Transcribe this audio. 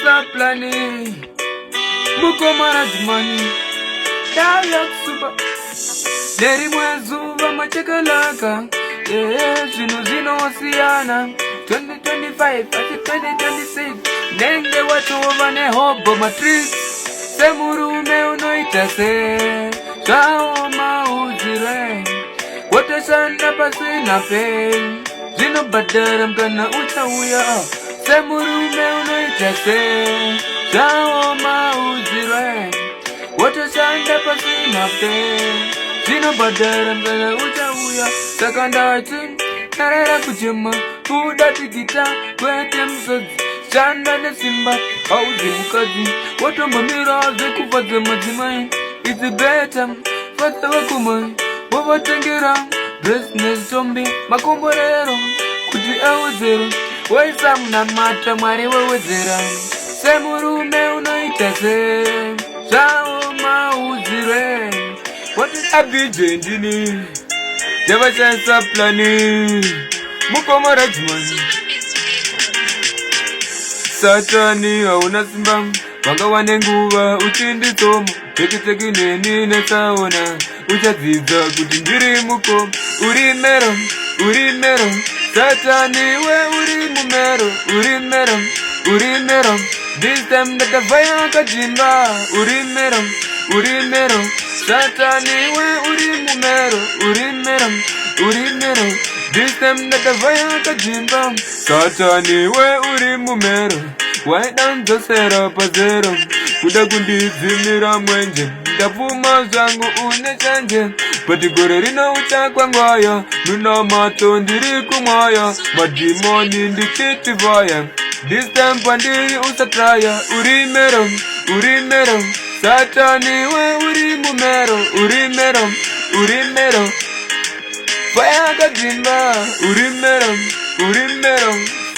Vachesa planning Mukomarajmani Dialogue super Deri mwezuva machekalaka Zino wasiana 2025 ati 2026 Nenge watu wavane hobo matrix Semurume unoitase Shao mauzire Wote shanda pasi na pe Zino badara mkana utawuya Semurume unoitase Shao mauzire Wote shanda pasi na pe Zino badara mkana utawuya Sakanda wachini Narera kujema Kuda tikita Kwete msozi Shanda na simba Hauzi mkazi Watu mbamira Zekufaze majimai It's better Fata wakumai Wawa tengira Business zombi Makomborero Kuti awazero Waisam na mata Mwari wawazera Semurume unaitase Shao mauzire Watu Bee Jey ndini Vachesa planning Mukomarajmani Satani hauna simba Wanga wanenguva uchindi tomo Teki neni nesaona Uchaziza kuti ndiri muko Urimero Satani we urimumero Urimero This time that the fire kajimba Urimero Satani we urimumero This time that the fire kajimba Satani we urimumero Why don't just set up a zero Kuda kundi zimira mwenje Ndapuma zangu unechanje Patigore rina uchakwa ngwaya Nuna mato ndiri kumaya Madimoni ndikiti vaya This time pandiri usatraya Urimero Satani we urimumero Fire kajimba Urimero